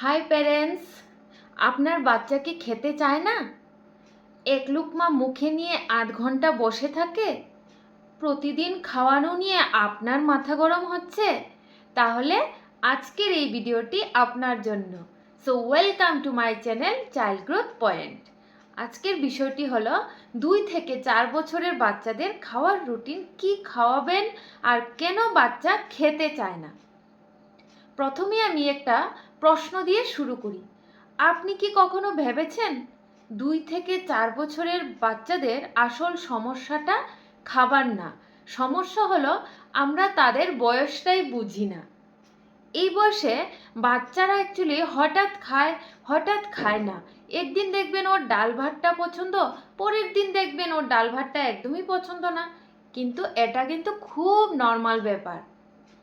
High parents, আপনার বাচ্চা কি খেতে চায় না? এক লুকমা মুখে নিয়ে ৮ ঘন্টা বসে থাকে? প্রতিদিন খাওয়ানো নিয়ে আপনার মাথা গরম হচ্ছে? তাহলে আজকের এই ভিডিওটি আপনার জন্য। So welcome to my channel child growth point. আজকের বিষয়টি হলো 2 থেকে 4 বছরের বাচ্চাদের খাওয়ার রুটিন, কি খাওয়াবেন আর কেন বাচ্চা খেতে চায় না। প্রথমে আমি একটা প্রশ্ন দিয়ে শুরু করি। আপনি কি কখনো ভেবেছেন 2 থেকে 4 বছরের বাচ্চাদের আসল সমস্যাটা খাবার না, সমস্যা হলো আমরা তাদের বয়সটাই বুঝি না। এই বয়সে বাচ্চারা অ্যাকচুয়ালি হঠাৎ খায় না। একদিন দেখবেন ওর ডাল ভাতটা পছন্দ, পরের দিন দেখবেন ওর ডাল ভাতটা একদমই পছন্দ না। কিন্তু এটা কিন্তু খুব নর্মাল ব্যাপার।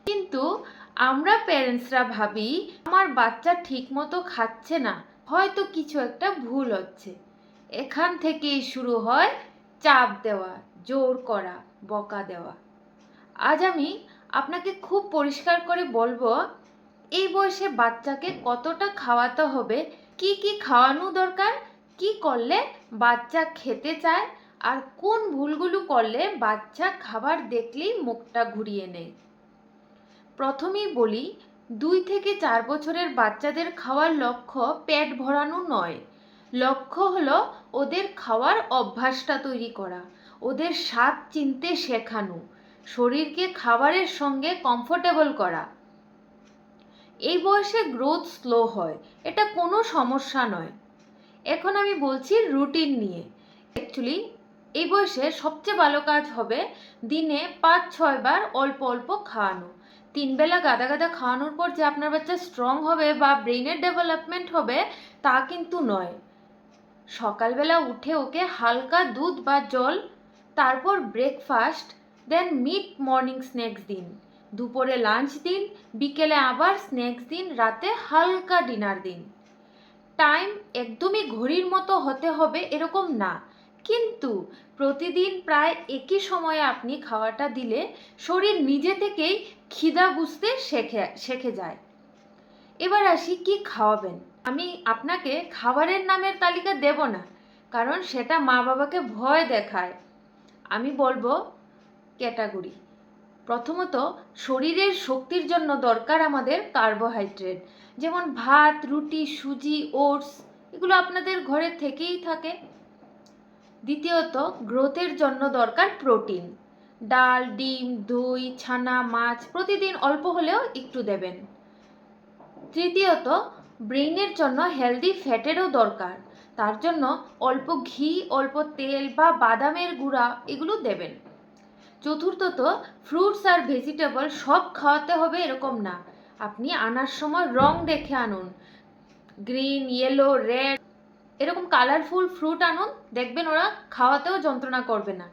কিন্তু আমরা প্যারেন্টসরা ভাবি আমার বাচ্চা ঠিক মতো খাচ্ছে না, হয়তো কিছু একটা ভুল হচ্ছে। এখান থেকেই শুরু হয় চাপ দেওয়া, জোর করা, বকা দেওয়া। আজ আমি আপনাকে খুব পরিষ্কার করে বলবো এই বয়সে বাচ্চাকে কতটা খাওয়াতে হবে, কি কি খাওয়ানো দরকার, কি করলে বাচ্চা খেতে চায়, আর কোন ভুলগুলো করলে বাচ্চা খাবার দেখলেই মুখটা ঘুরিয়ে নেয়। প্রথমেই বলি, 2 থেকে 4 বছরের বাচ্চাদের খাওয়ার লক্ষ্য পেট ভরানো নয়। লক্ষ্য হলো ওদের খাওয়ার অভ্যাসটা তৈরি করা, ওদের স্বাদ চিনতে শেখানো, শরীরকে খাবারের সঙ্গে কমফোর্টেবল করা। এই বয়সে গ্রোথ স্লো হয়, এটা কোনো সমস্যা নয়। এখন আমি বলছি রুটিন নিয়ে। অ্যাকচুয়ালি এই বয়সে সবচেয়ে ভালো কাজ হবে দিনে 5-6 বার অল্প অল্প খাওয়ানো। 3 বেলা গাদা গাদা খাওয়ানোর পর যে আপনার বাচ্চা স্ট্রং হবে বা ব্রেনের ডেভেলপমেন্ট হবে তা কিন্তু নয়। সকালবেলা উঠে ওকে হালকা দুধ বা জল, তারপর ব্রেকফাস্ট, দেন মিড মর্নিং স্ন্যাক্স দিন, দুপুরে লাঞ্চ দিন, বিকেলে আবার স্ন্যাক্স দিন, রাতে হালকা ডিনার দিন। টাইম একদমই ঘড়ির মতো হতে হবে এরকম না, কিন্তু প্রতিদিন প্রায় একই সময়ে আপনি খাওয়াটা দিলে শরীর নিজে থেকেই খিদা বুঝতে শেখে যায়। এবার আসি কি খাওয়াবেন। আমি আপনাকে খাবারের নামের তালিকা দেব না, কারণ সেটা মা বাবাকে ভয় দেখায়। আমি বলবো ক্যাটাগরি। প্রথমত, শরীরের শক্তির জন্য দরকার আমাদের কার্বোহাইড্রেট, যেমন ভাত, রুটি, সুজি, ওটস, এগুলো আপনাদের ঘরে থেকেই থাকে। দ্বিতীয়ত, গ্রোথের জন্য দরকার প্রোটিন, ডাল, ডিম, দই, ছানা, মাছ প্রতিদিন অল্প হলেও একটু দেবেন। তৃতীয়ত, ব্রেইনের জন্য হেলদি ফ্যাটেরও দরকার, তার জন্য অল্প ঘি, অল্প তেল বা বাদামের গুঁড়া এগুলো দেবেন। চতুর্থত, ফ্রুটস আর ভেজিটেবল সব খাওয়াতে হবে এরকম না, আপনি আনার সময় রং দেখে আনুন, গ্রিন, ইয়েলো, রেড এরকম কালারফুল ফ্রুট আনুন, দেখবেন ওরা খাওয়াতেও যন্ত্রণা করবে না।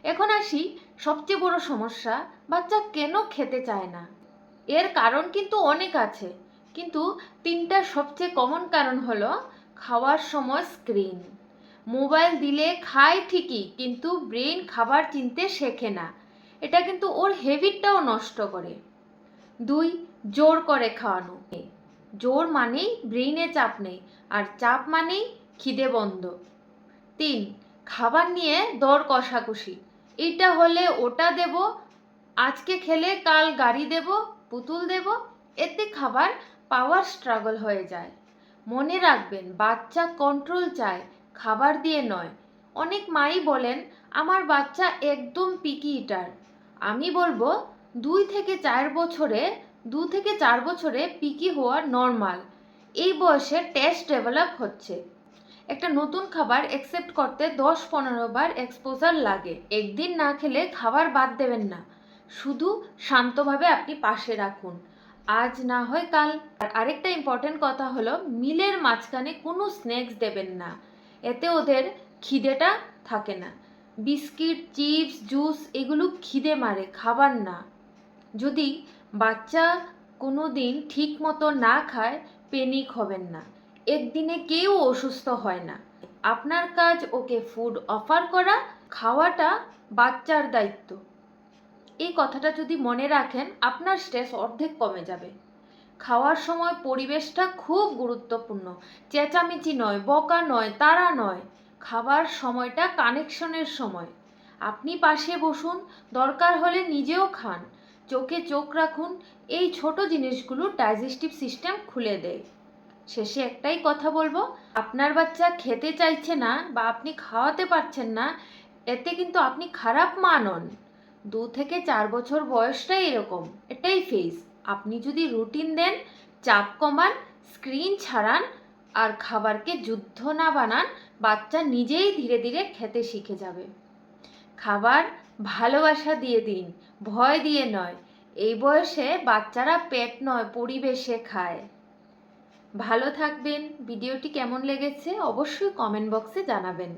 এখন আসি সবচেয়ে বড় সমস্যা, বাচ্চা কেন খেতে চায় না। এর কারণ কিন্তু অনেক আছে, কিন্তু 3টা সবচেয়ে কমন কারণ হলো খাওয়ার সময় স্ক্রিন, মোবাইল দিলে খায় ঠিকই কিন্তু ব্রেন খাবার চিনতে শেখে না, এটা কিন্তু ওর হ্যাবিটটাও নষ্ট করে। 2, জোর করে খাওয়ানো। জোর মানেই ব্রেইনে চাপ নেই, আর চাপ মানেই খিদে বন্ধ। 3, খাবার নিয়ে দর কষাকষি, এইটা হলে ওটা দেব, আজকে খেলে কাল গাড়ি দেব, পুতুল দেব, এতে খাবার পাওয়ার স্ট্রাগল হয়ে যায়। মনে রাখবেন, বাচ্চা কন্ট্রোল চায়, খাবার দিয়ে নয়। অনেক মাই বলেন আমার বাচ্চা একদম পিকি ইটার। আমি বলবো 2 থেকে 4 বছরে পিকি হওয়া নর্মাল। এই বয়সে টেস্ট ডেভেলপ হচ্ছে। একটা নতুন খাবার অ্যাকসেপ্ট করতে 10-15 বার এক্সপোজার লাগে। একদিন না খেলে খাবার বাদ দেবেন না, শুধু শান্তভাবে আপনি পাশে রাখুন, আজ না হয় কাল। আর আরেকটা ইম্পর্টেন্ট কথা হলো, মিলের মাঝখানে কোনো স্ন্যাক্স দেবেন না, এতে ওদের খিদেটা থাকে না। বিস্কিট, চিপস, জুস এগুলো খিদে মারে, খাবার না। যদি বাচ্চা কোনো দিন ঠিক মতো না খায়, প্যানিক হবেন না, একদিনে কেউ অসুস্থ হয় না। আপনার কাজ ওকে ফুড অফার করা, খাওয়াটা বাচ্চার দায়িত্ব। এই কথাটা যদি মনে রাখেন, আপনার স্ট্রেস অর্ধেক কমে যাবে। খাওয়ার সময় পরিবেশটা খুব গুরুত্বপূর্ণ। চেঁচামেচি নয়, বকা নয়, তাড়া নয়। খাবার সময়টা কানেকশনের সময়। আপনি পাশে বসুন, দরকার হলে নিজেও খান, চোখে চোখ রাখুন। এই ছোট জিনিসগুলো ডাইজেস্টিভ সিস্টেম খুলে দেয়। শেষে একটাই কথা বলবো, আপনার বাচ্চা খেতে চাইছে না বা আপনি খাওয়াতে পারছেন না, এতে কিন্তু আপনি খারাপ মা নন। 2 থেকে 4 বছর বয়সটাই এরকম, এটাই ফেজ। আপনি যদি রুটিন দেন, চাপ কমান, স্ক্রিন ছাড়ান আর খাবারকে যুদ্ধ না বানান, বাচ্চা নিজেই ধীরে ধীরে খেতে শিখে যাবে। খাবার ভালোবাসা দিয়ে দিন, ভয় দিয়ে নয়। এই বয়সে বাচ্চারা পেট নয়, পরিবেশে খায়। ভালো থাকবেন। ভিডিওটি কেমন লেগেছে অবশ্যই কমেন্ট বক্সে জানাবেন।